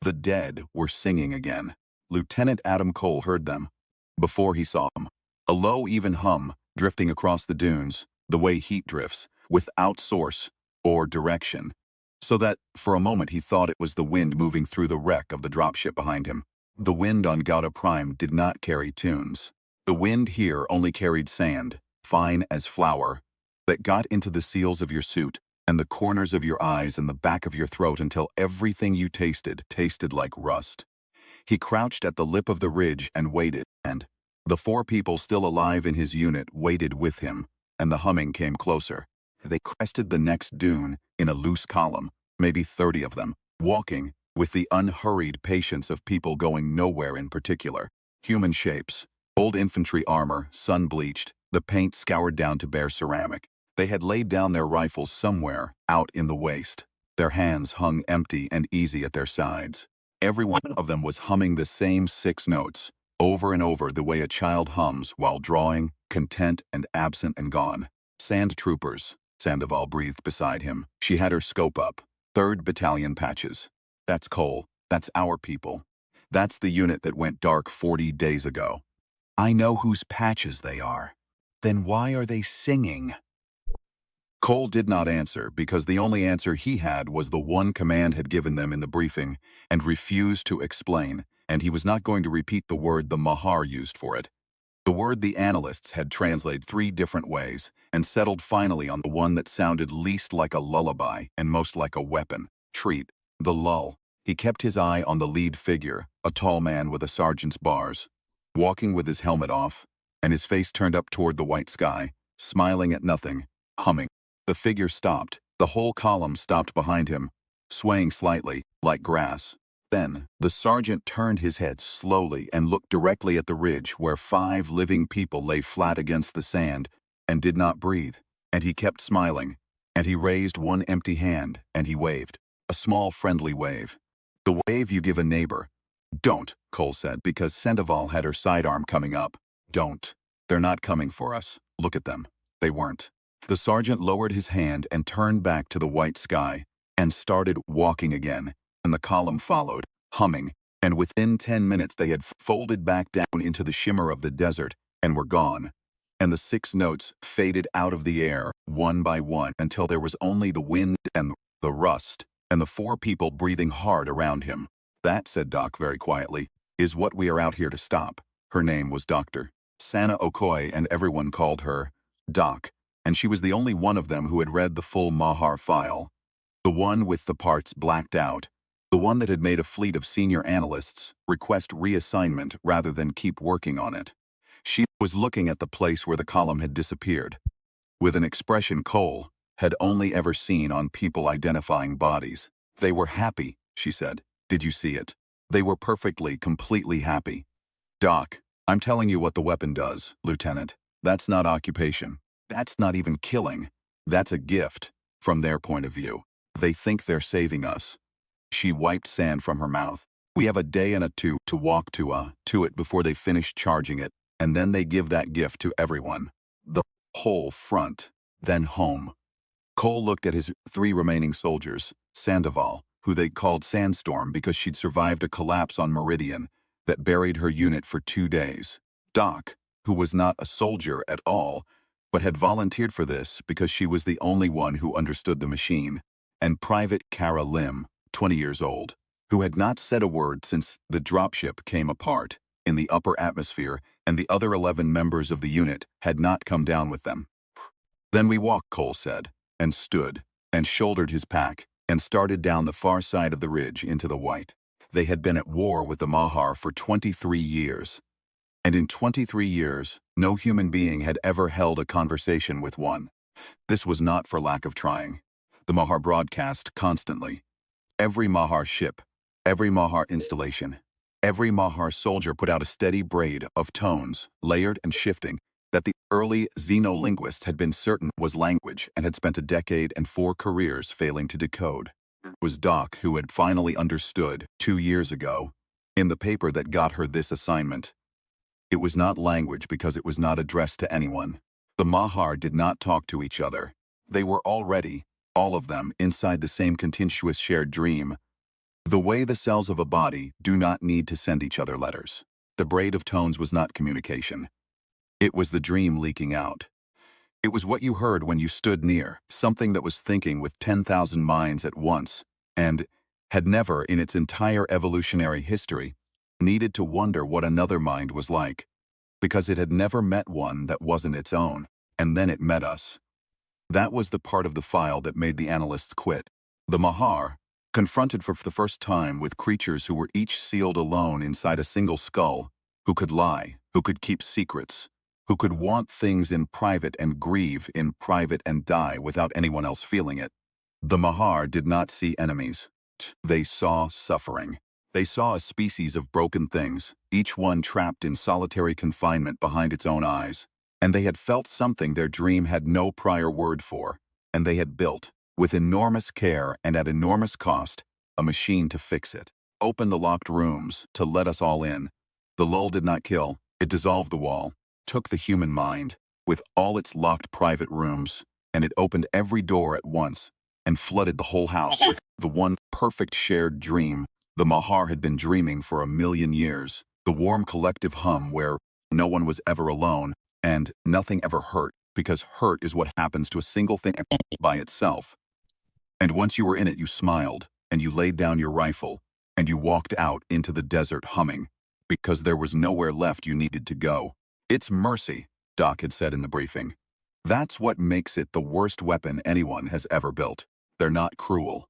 The dead were singing again. Lieutenant Adam Cole heard them. Before he saw them. A low, even hum, drifting across the dunes, the way heat drifts, without source or direction. So that, for a moment, he thought it was the wind moving through the wreck of the dropship behind him. The wind on Gauda Prime did not carry tunes. The wind here only carried sand, fine as flour, that got into the seals of your suit and the corners of your eyes and the back of your throat until everything you tasted like rust. He crouched at the lip of the ridge and waited, and the 4 people still alive in his unit waited with him, and the humming came closer. They crested the next dune in a loose column, maybe 30 of them, walking with the unhurried patience of people going nowhere in particular. Human shapes, old infantry armor, sun-bleached, the paint scoured down to bare ceramic. They had laid down their rifles somewhere out in the waste. Their hands hung empty and easy at their sides. Every one of them was humming the same 6 notes, over and over the way a child hums while drawing, content and absent and gone. Sand troopers, Sandoval breathed beside him. She had her scope up. 3rd Battalion patches. That's Cole. That's our people. That's the unit that went dark 40 days ago. I know whose patches they are. Then why are they singing? Cole did not answer because the only answer he had was the one command had given them in the briefing and refused to explain, and he was not going to repeat the word the Mahar used for it. The word the analysts had translated 3 different ways and settled finally on the one that sounded least like a lullaby and most like a weapon. Treat. The lull. He kept his eye on the lead figure, a tall man with a sergeant's bars, walking with his helmet off, and his face turned up toward the white sky, smiling at nothing, humming. The figure stopped. The whole column stopped behind him, swaying slightly, like grass. Then, the sergeant turned his head slowly and looked directly at the ridge where 5 living people lay flat against the sand and did not breathe. And he kept smiling. And he raised one empty hand, and he waved. A small, friendly wave. The wave you give a neighbor. Don't, Cole said, because Sandoval had her sidearm coming up. Don't. They're not coming for us. Look at them. They weren't. The sergeant lowered his hand and turned back to the white sky and started walking again, and the column followed, humming, and within 10 minutes they had folded back down into the shimmer of the desert and were gone. And the 6 notes faded out of the air, one by one, until there was only the wind and the rust, and the 4 people breathing hard around him. That, said Doc very quietly, is what we are out here to stop. Her name was Dr. Sana Okoye, and everyone called her Doc. And she was the only one of them who had read the full Mahar file. The one with the parts blacked out. The one that had made a fleet of senior analysts request reassignment rather than keep working on it. She was looking at the place where the column had disappeared, with an expression Cole had only ever seen on people identifying bodies. They were happy, she said. Did you see it? They were perfectly, completely happy. Doc, I'm telling you what the weapon does, Lieutenant. That's not occupation. That's not even killing. That's a gift, from their point of view. They think they're saving us. She wiped sand from her mouth. We have a day and a 2 to walk to it before they finish charging it, and then they give that gift to everyone. The whole front. Then home. Cole looked at his 3 remaining soldiers, Sandoval, who they'd called Sandstorm because she'd survived a collapse on Meridian that buried her unit for 2 days. Doc, who was not a soldier at all, but had volunteered for this because she was the only one who understood the machine, and Private Kara Lim, 20 years old, who had not said a word since the dropship came apart in the upper atmosphere, and the other 11 members of the unit had not come down with them. Then we walked, Cole said, and stood, and shouldered his pack, and started down the far side of the ridge into the white. They had been at war with the Mahar for 23 years. And in 23 years, no human being had ever held a conversation with one. This was not for lack of trying. The Mahar broadcast constantly. Every Mahar ship, every Mahar installation, every Mahar soldier put out a steady braid of tones, layered and shifting, that the early xenolinguists had been certain was language and had spent a decade and 4 careers failing to decode. It was Doc who had finally understood 2 years ago, in the paper that got her this assignment. It was not language because it was not addressed to anyone. The Mahar did not talk to each other. They were already, all of them, inside the same continuous shared dream, The way the cells of a body do not need to send each other letters. The braid of tones was not communication. It was the dream leaking out. It was what you heard when you stood near, something that was thinking with 10,000 minds at once, and had never, in its entire evolutionary history, needed to wonder what another mind was like, because it had never met one that wasn't its own, and then it met us. That was the part of the file that made the analysts quit. The Mahar, confronted for the first time with creatures who were each sealed alone inside a single skull, who could lie, who could keep secrets, who could want things in private and grieve in private and die without anyone else feeling it. The Mahar did not see enemies. They saw suffering. They saw a species of broken things, each one trapped in solitary confinement behind its own eyes. And they had felt something their dream had no prior word for, and they had built, with enormous care and at enormous cost, a machine to fix it. Open the locked rooms, to let us all in. The lull did not kill, it dissolved the wall, took the human mind, with all its locked private rooms, and it opened every door at once, and flooded the whole house with the one perfect shared dream the Mahar had been dreaming for 1,000,000 years, the warm collective hum where no one was ever alone, and nothing ever hurt, because hurt is what happens to a single thing by itself. And once you were in it, you smiled, and you laid down your rifle, and you walked out into the desert humming, because there was nowhere left you needed to go. It's mercy, Doc had said in the briefing. That's what makes it the worst weapon anyone has ever built. They're not cruel.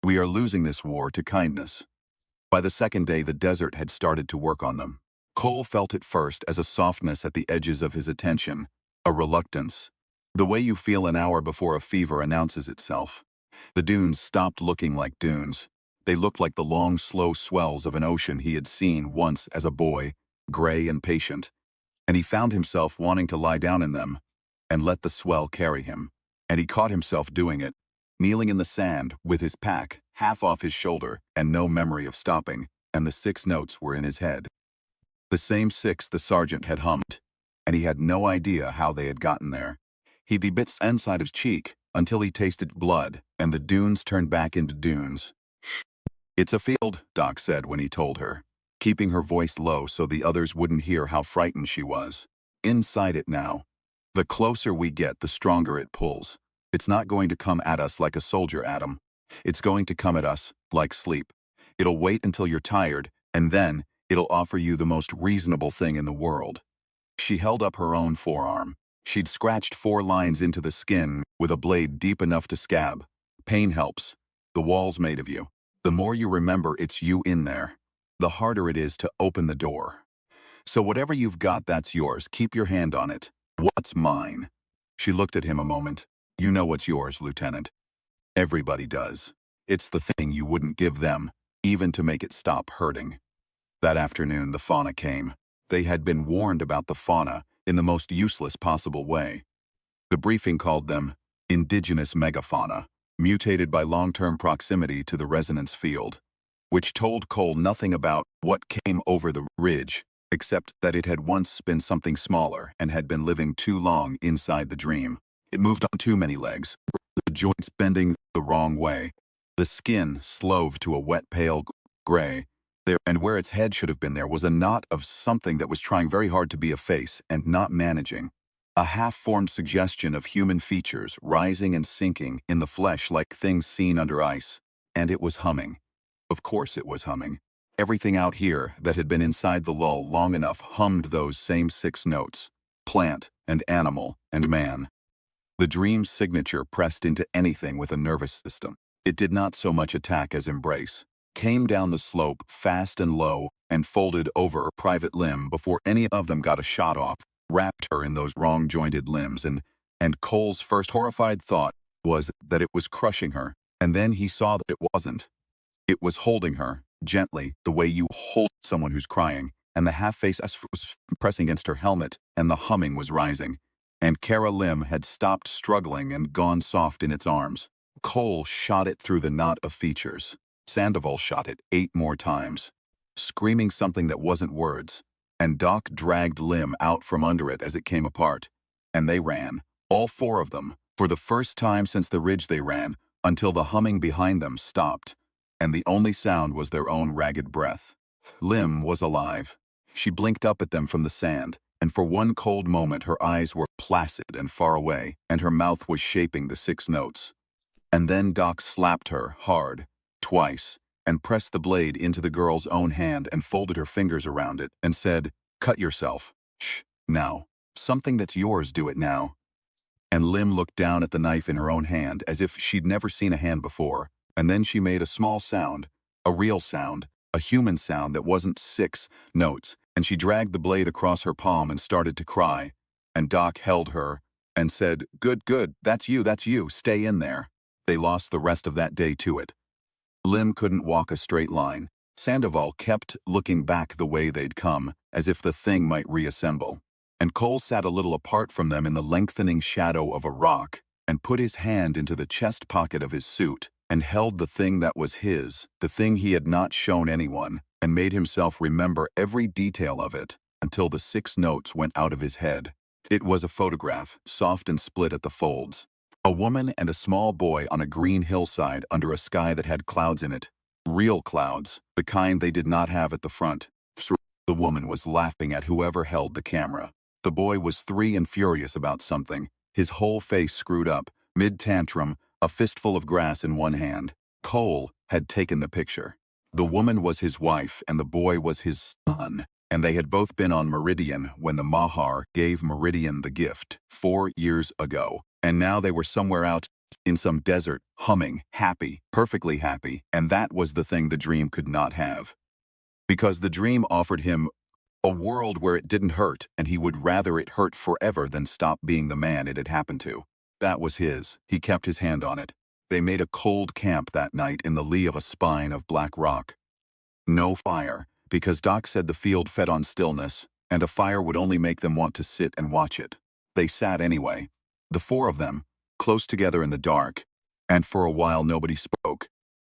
We are losing this war to kindness. By the second day, the desert had started to work on them. Cole felt it first as a softness at the edges of his attention, a reluctance. The way you feel an hour before a fever announces itself. The dunes stopped looking like dunes. They looked like the long, slow swells of an ocean he had seen once as a boy, gray and patient. And he found himself wanting to lie down in them and let the swell carry him. And he caught himself doing it, kneeling in the sand with his pack half off his shoulder and no memory of stopping, and the 6 notes were in his head. The same 6 the sergeant had hummed, and he had no idea how they had gotten there. He bit inside his cheek until he tasted blood, and the dunes turned back into dunes. It's a field, Doc said when he told her, keeping her voice low so the others wouldn't hear how frightened she was. Inside it now. The closer we get, the stronger it pulls. It's not going to come at us like a soldier atom. It's going to come at us like sleep. It'll wait until you're tired, and then it'll offer you the most reasonable thing in the world. She held up her own forearm. She'd scratched 4 lines into the skin with a blade deep enough to scab. Pain helps. The wall's made of you. The more you remember it's you in there, the harder it is to open the door. So whatever you've got, that's yours. Keep your hand on it. What's mine? She looked at him a moment. You know what's yours, Lieutenant. Everybody does. It's the thing you wouldn't give them, even to make it stop hurting. That afternoon, the fauna came. They had been warned about the fauna in the most useless possible way. The briefing called them indigenous megafauna, mutated by long-term proximity to the resonance field, which told Cole nothing about what came over the ridge, except that it had once been something smaller and had been living too long inside the dream. It moved on too many legs, the joints bending the wrong way, the skin slove to a wet pale gray. There, and where its head should have been, there was a knot of something that was trying very hard to be a face and not managing. A half-formed suggestion of human features rising and sinking in the flesh like things seen under ice. And it was humming. Of course it was humming. Everything out here that had been inside the lull long enough hummed those same 6 notes. Plant and animal and man. The dream's signature pressed into anything with a nervous system. It did not so much attack as embrace. Came down the slope fast and low and folded over her private limb before any of them got a shot off, wrapped her in those wrong-jointed limbs, and Cole's first horrified thought was that it was crushing her, and then he saw that it wasn't. It was holding her, gently, the way you hold someone who's crying, and the half-face was pressing against her helmet, and the humming was rising. And Kara Lim had stopped struggling and gone soft in its arms. Cole shot it through the knot of features. Sandoval shot it 8 more times, screaming something that wasn't words, and Doc dragged Lim out from under it as it came apart. And they ran, all 4 of them, for the first time since the ridge they ran, until the humming behind them stopped. and the only sound was their own ragged breath. Lim was alive. She blinked up at them from the sand, and for one cold moment her eyes were placid and far away, and her mouth was shaping the 6 notes. And then Doc slapped her hard, twice, and pressed the blade into the girl's own hand and folded her fingers around it and said, "Cut yourself. Shh, now. Something that's yours, do it now." And Lim looked down at the knife in her own hand as if she'd never seen a hand before, and then she made a small sound, a real sound, a human sound that wasn't 6 notes, and she dragged the blade across her palm and started to cry. And Doc held her and said, "Good, good, that's you, stay in there." They lost the rest of that day to it. Lim couldn't walk a straight line. Sandoval kept looking back the way they'd come, as if the thing might reassemble. And Cole sat a little apart from them in the lengthening shadow of a rock, and put his hand into the chest pocket of his suit, and held the thing that was his, the thing he had not shown anyone, and made himself remember every detail of it, until the 6 notes went out of his head. It was a photograph, soft and split at the folds. A woman and a small boy on a green hillside under a sky that had clouds in it. Real clouds, the kind they did not have at the front. The woman was laughing at whoever held the camera. The boy was 3 and furious about something, his whole face screwed up, mid-tantrum, a fistful of grass in one hand. Cole had taken the picture. The woman was his wife and the boy was his son, and they had both been on Meridian when the Mahar gave Meridian the gift 4 years ago. And now they were somewhere out in some desert, humming, happy, perfectly happy, and that was the thing the dream could not have. Because the dream offered him a world where it didn't hurt, and he would rather it hurt forever than stop being the man it had happened to. That was his. He kept his hand on it. They made a cold camp that night in the lee of a spine of black rock. No fire, because Doc said the field fed on stillness, and a fire would only make them want to sit and watch it. They sat anyway. The 4 of them, close together in the dark, and for a while nobody spoke.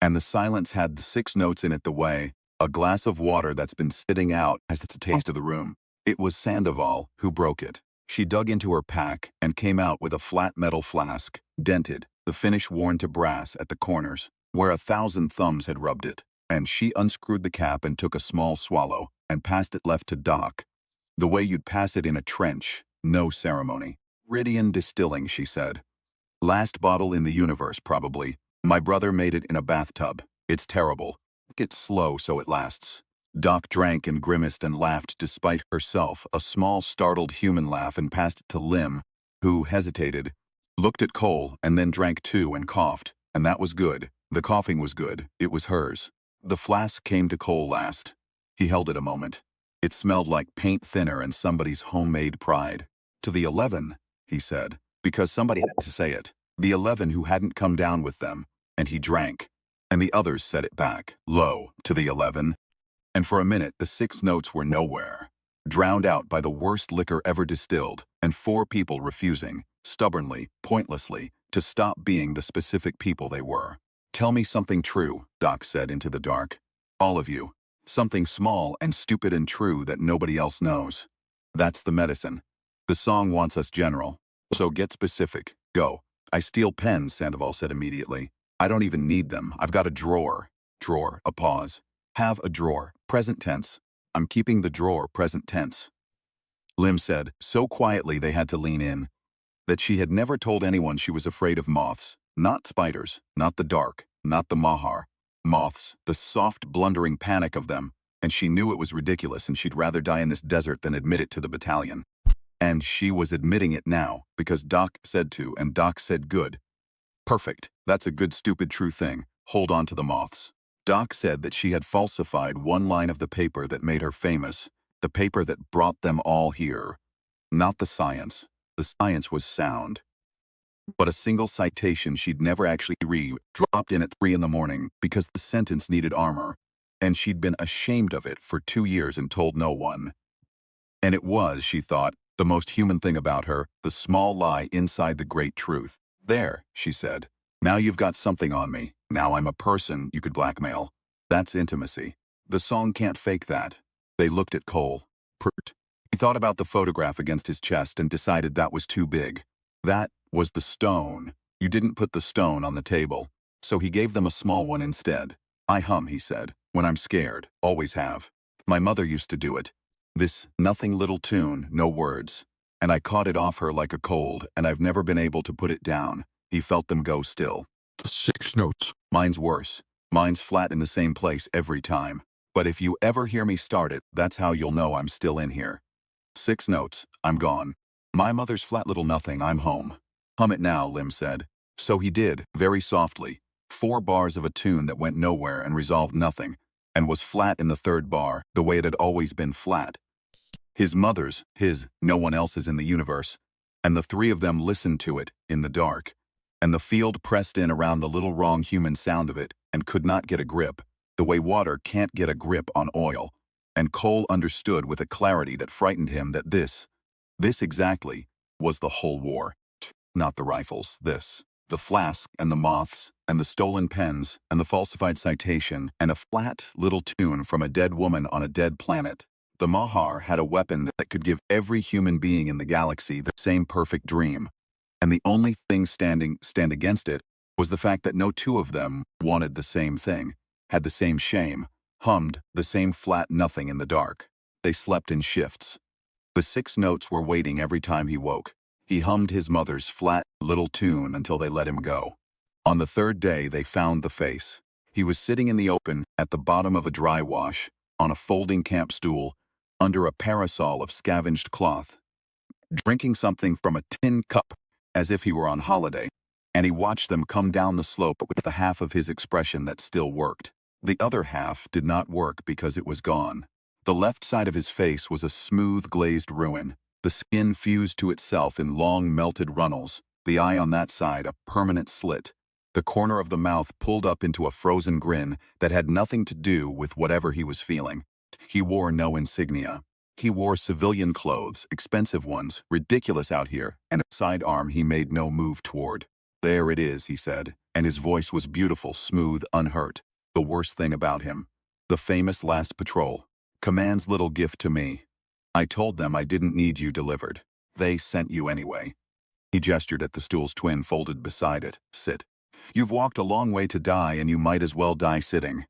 And the silence had the 6 notes in it the way a glass of water that's been sitting out has the taste of the room. It was Sandoval who broke it. She dug into her pack and came out with a flat metal flask, dented, the finish worn to brass at the corners, where 1,000 thumbs had rubbed it. And she unscrewed the cap and took a small swallow, and passed it left to Doc. The way you'd pass it in a trench, no ceremony. "Meridian Distilling," she said. "Last bottle in the universe, probably. My brother made it in a bathtub. It's terrible. It's slow so it lasts." Doc drank and grimaced and laughed despite herself, a small startled human laugh, and passed it to Lim, who hesitated, looked at Cole, and then drank too and coughed. And that was good. The coughing was good. It was hers. The flask came to Cole last. He held it a moment. It smelled like paint thinner and somebody's homemade pride. "To the 11, he said, because somebody had to say it. The 11 who hadn't come down with them. And he drank. And the others said it back, low, to the 11. And for a minute the 6 notes were nowhere, drowned out by the worst liquor ever distilled, and 4 people refusing, stubbornly, pointlessly, to stop being the specific people they were. "Tell me something true," Doc said into the dark. "All of you. Something small and stupid and true that nobody else knows. That's the medicine. The song wants us general. So get specific. Go." "I steal pens," Sandoval said immediately. "I don't even need them. I've got a drawer." Drawer, a pause. "Have a drawer. Present tense. I'm keeping the drawer present tense." Lim said, so quietly they had to lean in, that she had never told anyone she was afraid of moths. Not spiders, not the dark, not the Mahar. Moths, the soft, blundering panic of them, and she knew it was ridiculous and she'd rather die in this desert than admit it to the battalion. And she was admitting it now, because Doc said to, and Doc said good. "Perfect. That's a good stupid true thing. Hold on to the moths." Doc said that she had falsified one line of the paper that made her famous, the paper that brought them all here. Not the science. The science was sound. But a single citation she'd never actually read, dropped in at 3 in the morning because the sentence needed armor, and she'd been ashamed of it for 2 years and told no one. And it was, she thought, the most human thing about her, the small lie inside the great truth. "There," she said. "Now you've got something on me. Now I'm a person you could blackmail. That's intimacy. The song can't fake that." They looked at Cole. Pert. He thought about the photograph against his chest and decided that was too big. That was the stone. You didn't put the stone on the table. So he gave them a small one instead. I hum, he said, when I'm scared, always have. My mother used to do it. This nothing little tune, no words. And I caught it off her like a cold, and I've never been able to put it down. He felt them go still. The 6 notes. Mine's worse. Mine's flat in the same place every time. But if you ever hear me start it, that's how you'll know I'm still in here. 6 notes, I'm gone. My mother's flat little nothing, I'm home. Hum it now, Lim said. So he did, very softly. 4 bars of a tune that went nowhere and resolved nothing, and was flat in the 3rd bar, the way it had always been flat. His mother's, no one else's in the universe, and the 3 of them listened to it, in the dark. And the field pressed in around the little wrong human sound of it, and could not get a grip, the way water can't get a grip on oil. And Cole understood with a clarity that frightened him that this exactly, was the whole war. Not the rifles, this. The flask and the moths and the stolen pens and the falsified citation and a flat little tune from a dead woman on a dead planet. The Mahar had a weapon that could give every human being in the galaxy the same perfect dream. And the only thing stand against it was the fact that no 2 of them wanted the same thing, had the same shame, hummed the same flat nothing in the dark. They slept in shifts. The 6 notes were waiting every time he woke. He hummed his mother's flat little tune until they let him go. On the 3rd day, they found the face. He was sitting in the open at the bottom of a dry wash, on a folding camp stool, under a parasol of scavenged cloth, drinking something from a tin cup, as if he were on holiday, and he watched them come down the slope with the half of his expression that still worked. The other half did not work because it was gone. The left side of his face was a smooth glazed ruin, the skin fused to itself in long melted runnels, the eye on that side a permanent slit, the corner of the mouth pulled up into a frozen grin that had nothing to do with whatever he was feeling. He wore no insignia. He wore civilian clothes, expensive ones, ridiculous out here, and a sidearm he made no move toward. There it is, he said, and his voice was beautiful, smooth, unhurt. The worst thing about him. The famous last patrol. Command's little gift to me. I told them I didn't need you delivered. They sent you anyway. He gestured at the stool's twin folded beside it. Sit. You've walked a long way to die and you might as well die sitting.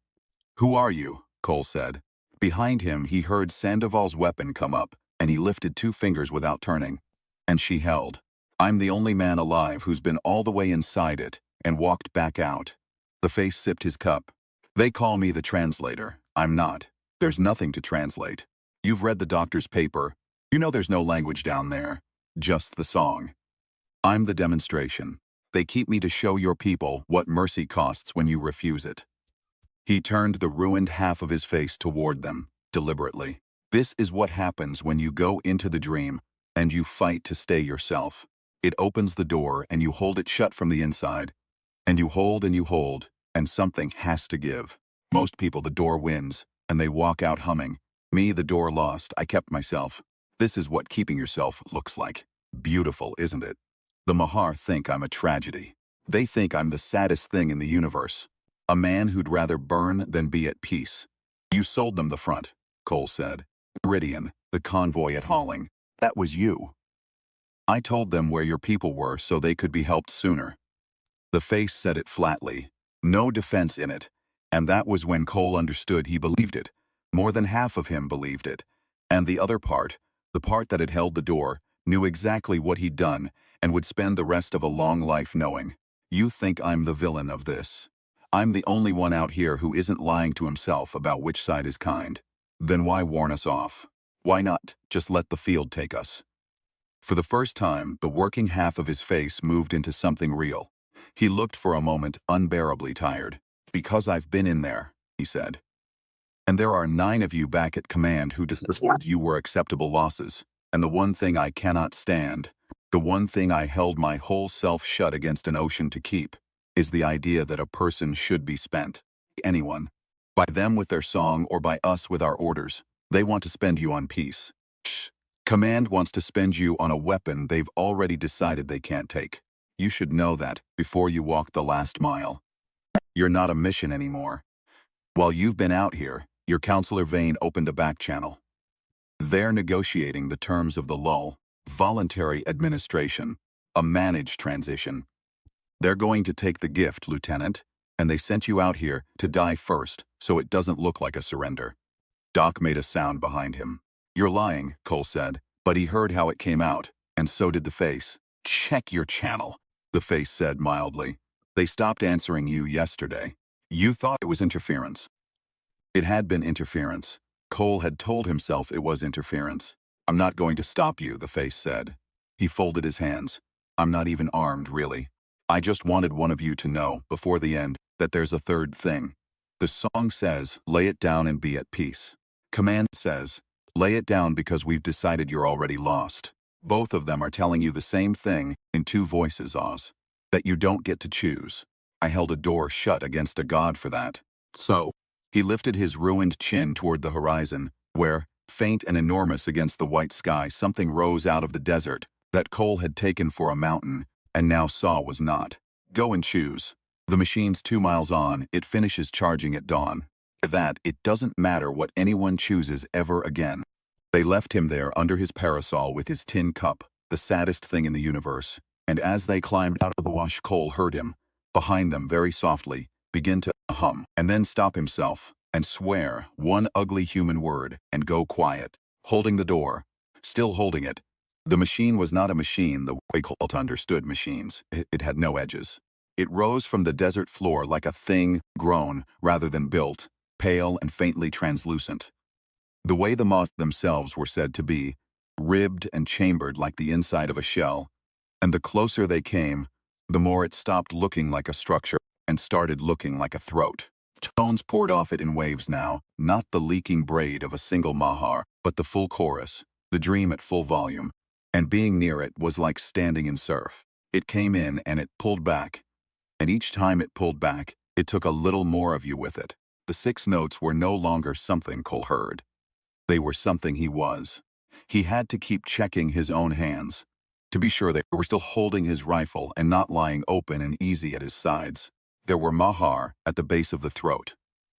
Who are you? Cole said. Behind him he heard Sandoval's weapon come up, and he lifted 2 fingers without turning. And she held. I'm the only man alive who's been all the way inside it, and walked back out. The face sipped his cup. They call me the translator. I'm not. There's nothing to translate. You've read the doctor's paper. You know there's no language down there. Just the song. I'm the demonstration. They keep me to show your people what mercy costs when you refuse it. He turned the ruined half of his face toward them, deliberately. This is what happens when you go into the dream, and you fight to stay yourself. It opens the door, and you hold it shut from the inside. And you hold, and something has to give. Most people, the door wins, and they walk out humming. Me, the door lost, I kept myself. This is what keeping yourself looks like. Beautiful, isn't it? The Mahar think I'm a tragedy. They think I'm the saddest thing in the universe. A man who'd rather burn than be at peace. You sold them the front, Cole said. Meridian, the convoy at Halling. That was you. I told them where your people were so they could be helped sooner. The face said it flatly. No defense in it. And that was when Cole understood he believed it. More than half of him believed it. And the other part, the part that had held the door, knew exactly what he'd done and would spend the rest of a long life knowing. You think I'm the villain of this. I'm the only one out here who isn't lying to himself about which side is kind. Then why warn us off? Why not just let the field take us? For the first time, the working half of his face moved into something real. He looked for a moment unbearably tired. Because I've been in there, he said. And there are 9 of you back at command who decided you were acceptable losses. And the one thing I cannot stand, the one thing I held my whole self shut against an ocean to keep, is the idea that a person should be spent. Anyone. By them with their song or by us with our orders. They want to spend you on peace. Shh. Command wants to spend you on a weapon they've already decided they can't take. You should know that before you walk the last mile. You're not a mission anymore. While you've been out here, your Counselor Vane opened a back channel. They're negotiating the terms of the lull, voluntary administration, a managed transition. They're going to take the gift, Lieutenant, and they sent you out here to die first, so it doesn't look like a surrender. Doc made a sound behind him. You're lying, Cole said, but he heard how it came out, and so did the face. Check your channel, the face said mildly. They stopped answering you yesterday. You thought it was interference. It had been interference. Cole had told himself it was interference. I'm not going to stop you, the face said. He folded his hands. I'm not even armed, really. I just wanted one of you to know, before the end, that there's a third thing. The song says, lay it down and be at peace. Command says, lay it down because we've decided you're already lost. Both of them are telling you the same thing, in two voices, Oz. That you don't get to choose. I held a door shut against a god for that. So, he lifted his ruined chin toward the horizon, where, faint and enormous against the white sky, something rose out of the desert that Cole had taken for a mountain, and now saw was not. Go and choose. The machine's 2 miles on, it finishes charging at dawn. After that, it doesn't matter what anyone chooses ever again. They left him there under his parasol with his tin cup, the saddest thing in the universe, and as they climbed out of the wash, Cole heard him, behind them very softly, begin to hum, and then stop himself, and swear one ugly human word, and go quiet, holding the door, still holding it. The machine was not a machine the way Cole understood machines. It had no edges. It rose from the desert floor like a thing grown rather than built, pale and faintly translucent. The way the moths themselves were said to be, ribbed and chambered like the inside of a shell, and the closer they came, the more it stopped looking like a structure and started looking like a throat. Tones poured off it in waves now, not the leaking braid of a single mahar, but the full chorus, the dream at full volume. And being near it was like standing in surf. It came in and it pulled back. And each time it pulled back, it took a little more of you with it. The 6 notes were no longer something Cole heard. They were something he was. He had to keep checking his own hands, to be sure they were still holding his rifle and not lying open and easy at his sides. There were mahar at the base of the throat.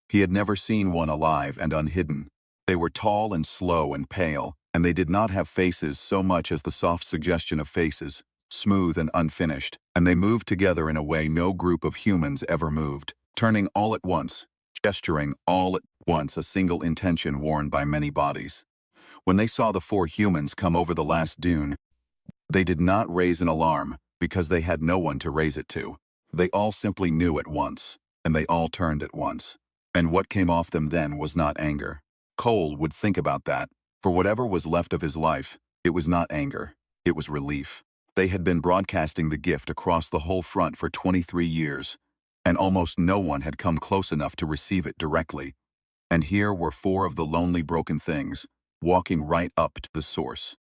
He had never seen one alive and unhidden. They were tall and slow and pale, and they did not have faces so much as the soft suggestion of faces, smooth and unfinished, and they moved together in a way no group of humans ever moved, turning all at once, gesturing all at once, a single intention worn by many bodies. When they saw the 4 humans come over the last dune, they did not raise an alarm because they had no one to raise it to. They all simply knew at once, and they all turned at once. And what came off them then was not anger. Cole would think about that. For whatever was left of his life, it was not anger. It was relief. They had been broadcasting the gift across the whole front for 23 years, and almost no one had come close enough to receive it directly. And here were 4 of the lonely broken things, walking right up to the source.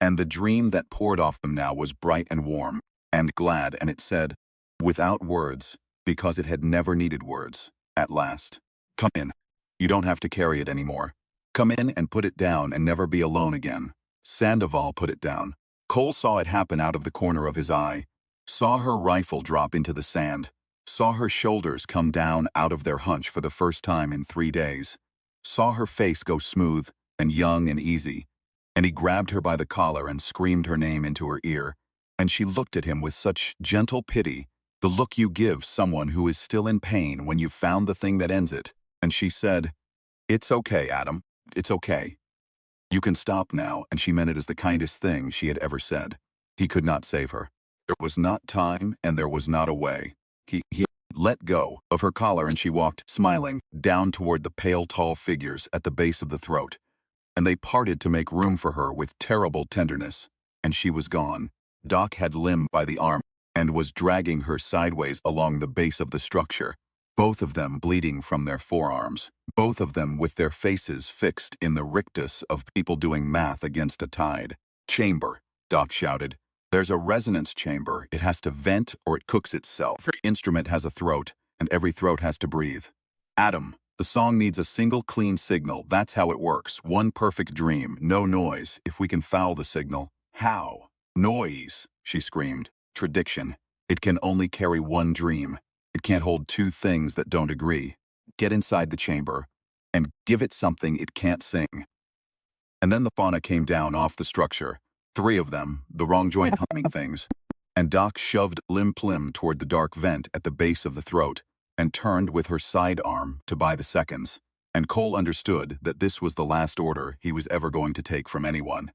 And the dream that poured off them now was bright and warm, and glad, and it said, without words, because it had never needed words, at last. Come in. You don't have to carry it anymore. Come in and put it down and never be alone again. Sandoval put it down. Cole saw it happen out of the corner of his eye, saw her rifle drop into the sand, saw her shoulders come down out of their hunch for the first time in 3 days, saw her face go smooth and young and easy, and he grabbed her by the collar and screamed her name into her ear, and she looked at him with such gentle pity, the look you give someone who is still in pain when you've found the thing that ends it, and she said, "It's okay, Adam. It's okay. You can stop now," and she meant it as the kindest thing she had ever said. He could not save her. There was not time, and there was not a way. He let go of her collar, and she walked, smiling, down toward the pale, tall figures at the base of the throat. And they parted to make room for her with terrible tenderness, and she was gone. Doc had Lim by the arm and was dragging her sideways along the base of the structure, both of them bleeding from their forearms, both of them with their faces fixed in the rictus of people doing math against a tide. "Chamber," Doc shouted. "There's a resonance chamber. It has to vent or it cooks itself. Every instrument has a throat, and every throat has to breathe. Adam, the song needs a single clean signal. That's how it works. One perfect dream, no noise. If we can foul the signal." "How?" "Noise," she screamed. "Tradiction. It can only carry one dream. It can't hold 2 things that don't agree. Get inside the chamber and give it something it can't sing." And then the fauna came down off the structure, 3 of them, the wrong joint humming things, and Doc shoved Lim Plim toward the dark vent at the base of the throat, and turned with her sidearm to buy the seconds. And Cole understood that this was the last order he was ever going to take from anyone.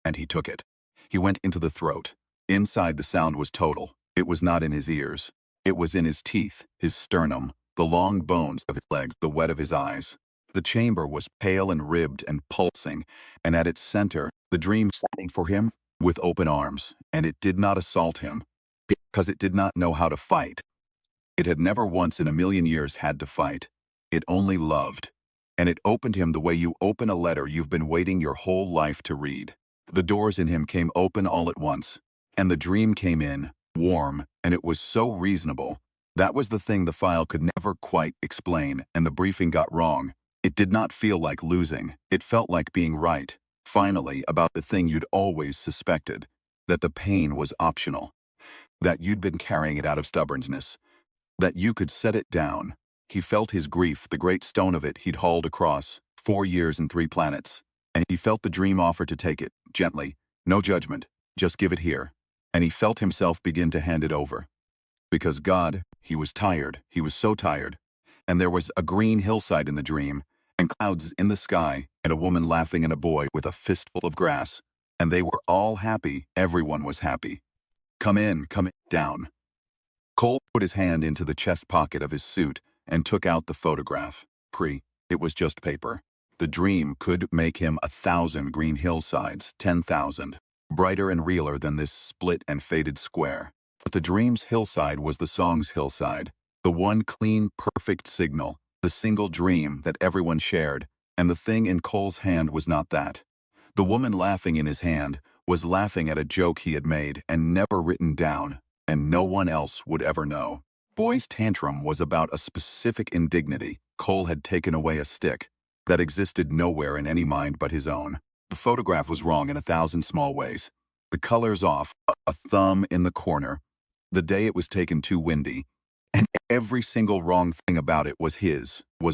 And he took it. He went into the throat. Inside the sound was total. It was not in his ears. It was in his teeth, his sternum, the long bones of his legs, the wet of his eyes. The chamber was pale and ribbed and pulsing, and at its center, the dream standing for him with open arms, and it did not assault him, because it did not know how to fight. It had never once in a million years had to fight. It only loved. And it opened him the way you open a letter you've been waiting your whole life to read. The doors in him came open all at once, and the dream came in, warm, and it was so reasonable. That was the thing the file could never quite explain, and the briefing got wrong. It did not feel like losing. It felt like being right, finally, about the thing you'd always suspected, that the pain was optional, that you'd been carrying it out of stubbornness, that you could set it down. He felt his grief, the great stone of it he'd hauled across, 4 years and 3 planets, and he felt the dream offer to take it, gently, no judgment, just give it here, and he felt himself begin to hand it over. Because God, he was tired, he was so tired, and there was a green hillside in the dream, and clouds in the sky, and a woman laughing and a boy with a fistful of grass, and they were all happy, everyone was happy. Come in, down. Cole put his hand into the chest pocket of his suit and took out the photograph. It was just paper. The dream could make him 1,000 green hillsides, 10,000, brighter and realer than this split and faded square. But the dream's hillside was the song's hillside, the one clean, perfect signal, the single dream that everyone shared, and the thing in Cole's hand was not that. The woman laughing in his hand was laughing at a joke he had made and never written down, and no one else would ever know. Boy's tantrum was about a specific indignity. Cole had taken away a stick that existed nowhere in any mind but his own. The photograph was wrong in 1,000 small ways. The colors off, a thumb in the corner. The day it was taken too windy. And every single wrong thing about it was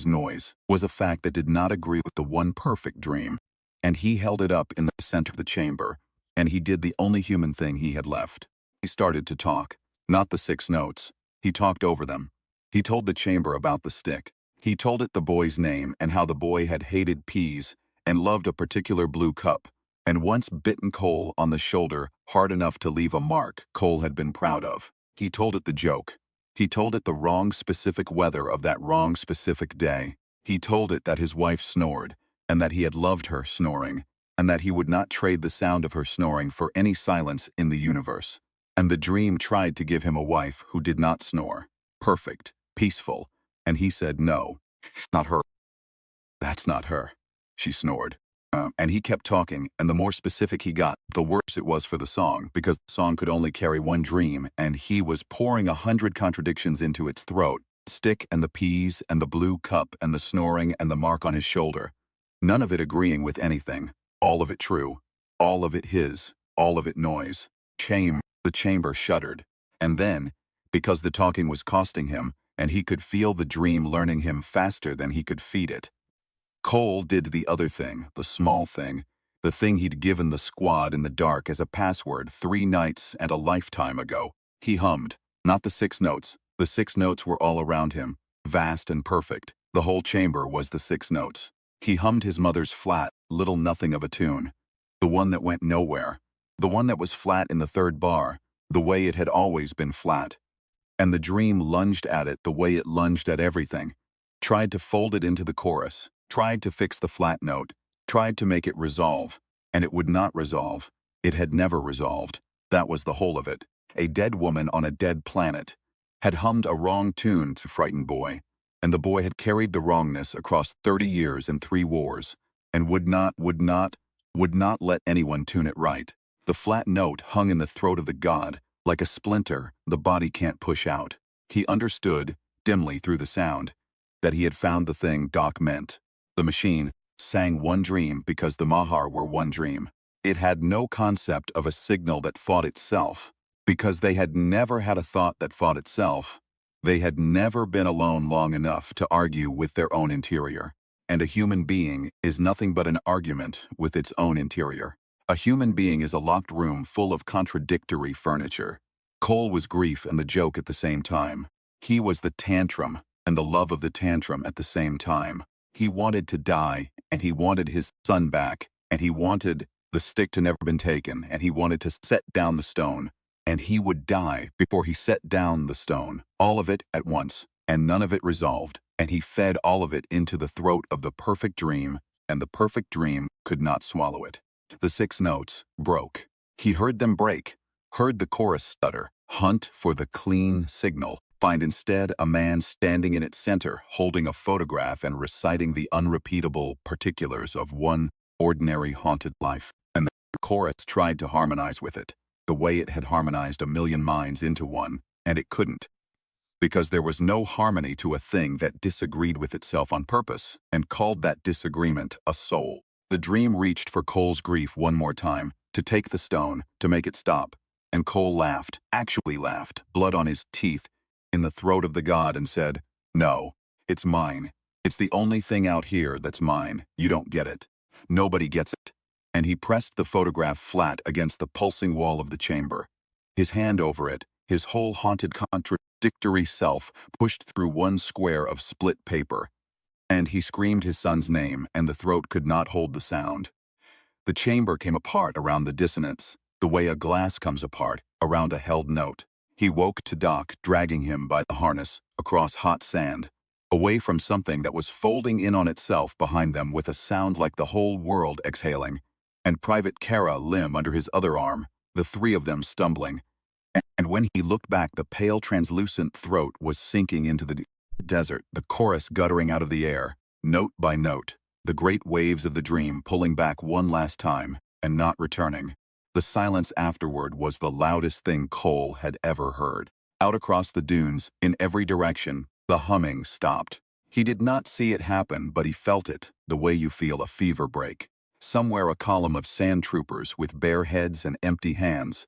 noise, was a fact that did not agree with the one perfect dream. And he held it up in the center of the chamber, and he did the only human thing he had left. He started to talk, not the 6 notes. He talked over them. He told the chamber about the stick. He told it the boy's name and how the boy had hated peas and loved a particular blue cup, and once bitten Cole on the shoulder hard enough to leave a mark Cole had been proud of. He told it the joke. He told it the wrong specific weather of that wrong specific day. He told it that his wife snored, and that he had loved her snoring, and that he would not trade the sound of her snoring for any silence in the universe. And the dream tried to give him a wife who did not snore, perfect, peaceful, and he said, no, it's not her. That's not her. She snored. And he kept talking, and the more specific he got, the worse it was for the song, because the song could only carry one dream, and he was pouring 100 contradictions into its throat. Stick and the peas and the blue cup and the snoring and the mark on his shoulder. None of it agreeing with anything. All of it true. All of it his. All of it noise. The chamber shuddered. And then, because the talking was costing him, and he could feel the dream learning him faster than he could feed it, Cole did the other thing, the small thing, the thing he'd given the squad in the dark as a password 3 nights and a lifetime ago. He hummed, not the 6 notes. The 6 notes were all around him, vast and perfect. The whole chamber was the 6 notes. He hummed his mother's flat, little nothing of a tune. The one that went nowhere. The one that was flat in the 3rd bar, the way it had always been flat. And the dream lunged at it the way it lunged at everything. Tried to fold it into the chorus. Tried to fix the flat note, tried to make it resolve, and it would not resolve. It had never resolved. That was the whole of it. A dead woman on a dead planet had hummed a wrong tune to frighten boy, and the boy had carried the wrongness across 30 years and 3 wars, and would not let anyone tune it right. The flat note hung in the throat of the god, like a splinter the body can't push out. He understood, dimly through the sound, that he had found the thing Doc meant. The machine sang one dream because the Mahar were one dream. It had no concept of a signal that fought itself, because they had never had a thought that fought itself. They had never been alone long enough to argue with their own interior. And a human being is nothing but an argument with its own interior. A human being is a locked room full of contradictory furniture. Cole was grief and the joke at the same time. He was the tantrum, and the love of the tantrum at the same time. He wanted to die, and he wanted his son back, and he wanted the stick to never been taken, and he wanted to set down the stone, and he would die before he set down the stone, all of it at once, and none of it resolved, and he fed all of it into the throat of the perfect dream, and the perfect dream could not swallow it. The 6 notes broke. He heard them break, heard the chorus stutter, hunt for the clean signal, find instead a man standing in its center, holding a photograph and reciting the unrepeatable particulars of one ordinary haunted life. And the chorus tried to harmonize with it, the way it had harmonized a million minds into one, and it couldn't. Because there was no harmony to a thing that disagreed with itself on purpose, and called that disagreement a soul. The dream reached for Cole's grief one more time, to take the stone, to make it stop. And Cole laughed, actually laughed, blood on his teeth, in the throat of the god, and said, "No, it's mine. It's the only thing out here that's mine. You don't get it. Nobody gets it." And he pressed the photograph flat against the pulsing wall of the chamber. His hand over it, his whole haunted contradictory self pushed through one square of split paper. And he screamed his son's name, and the throat could not hold the sound. The chamber came apart around the dissonance, the way a glass comes apart around a held note. He woke to Doc dragging him by the harness across hot sand, away from something that was folding in on itself behind them with a sound like the whole world exhaling, and Private Kara limb under his other arm, the 3 of them stumbling. And when he looked back, the pale translucent throat was sinking into the desert, the chorus guttering out of the air, note by note, the great waves of the dream pulling back one last time and not returning. The silence afterward was the loudest thing Cole had ever heard. Out across the dunes, in every direction, the humming stopped. He did not see it happen, but he felt it, the way you feel a fever break. Somewhere a column of sand troopers with bare heads and empty hands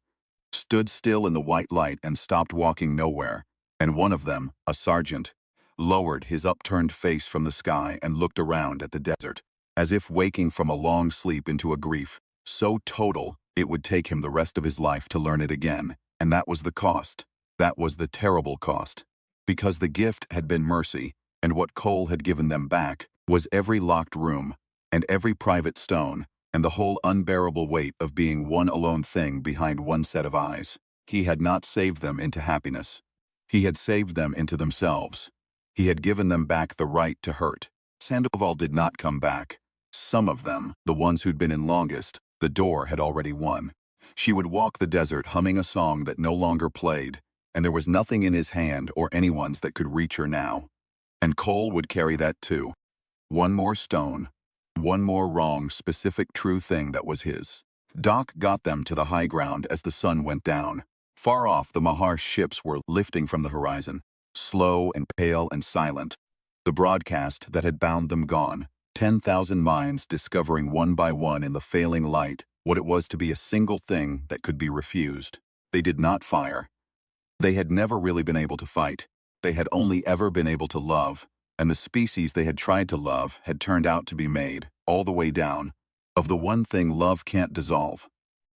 stood still in the white light and stopped walking nowhere, and one of them, a sergeant, lowered his upturned face from the sky and looked around at the desert, as if waking from a long sleep into a grief so total it would take him the rest of his life to learn it again. And that was the cost. That was the terrible cost. Because the gift had been mercy, and what Cole had given them back was every locked room, and every private stone, and the whole unbearable weight of being one alone thing behind one set of eyes. He had not saved them into happiness. He had saved them into themselves. He had given them back the right to hurt. Sandoval did not come back. Some of them, the ones who'd been in longest, the door had already won. She would walk the desert humming a song that no longer played, and there was nothing in his hand or anyone's that could reach her now. And Cole would carry that too. One more stone. One more wrong, specific, true thing that was his. Doc got them to the high ground as the sun went down. Far off, the Mahar ships were lifting from the horizon, slow and pale and silent. The broadcast that had bound them gone. 10,000 minds discovering one by one in the failing light what it was to be a single thing that could be refused. They did not fire. They had never really been able to fight. They had only ever been able to love. And the species they had tried to love had turned out to be made, all the way down, of the one thing love can't dissolve.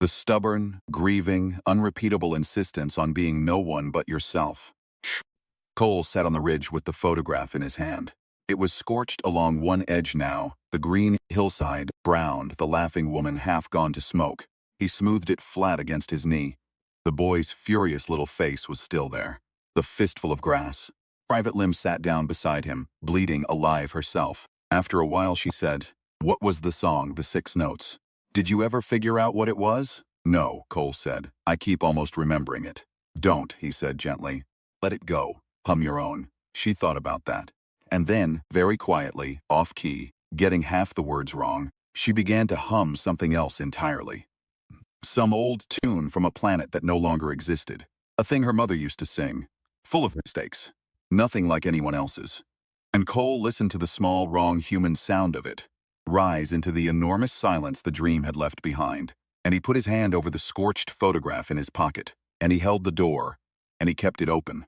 The stubborn, grieving, unrepeatable insistence on being no one but yourself. Cole sat on the ridge with the photograph in his hand. It was scorched along one edge now, the green hillside, browned, the laughing woman half gone to smoke. He smoothed it flat against his knee. The boy's furious little face was still there, the fistful of grass. Private Lim sat down beside him, bleeding alive herself. After a while she said, "What was the song, the 6 notes? Did you ever figure out what it was?" "No," Cole said. "I keep almost remembering it." "Don't," he said gently. "Let it go. Hum your own." She thought about that. And then, very quietly, off-key, getting half the words wrong, she began to hum something else entirely. Some old tune from a planet that no longer existed. A thing her mother used to sing. Full of mistakes. Nothing like anyone else's. And Cole listened to the small, wrong human sound of it rise into the enormous silence the dream had left behind. And he put his hand over the scorched photograph in his pocket, and he held the door, and he kept it open.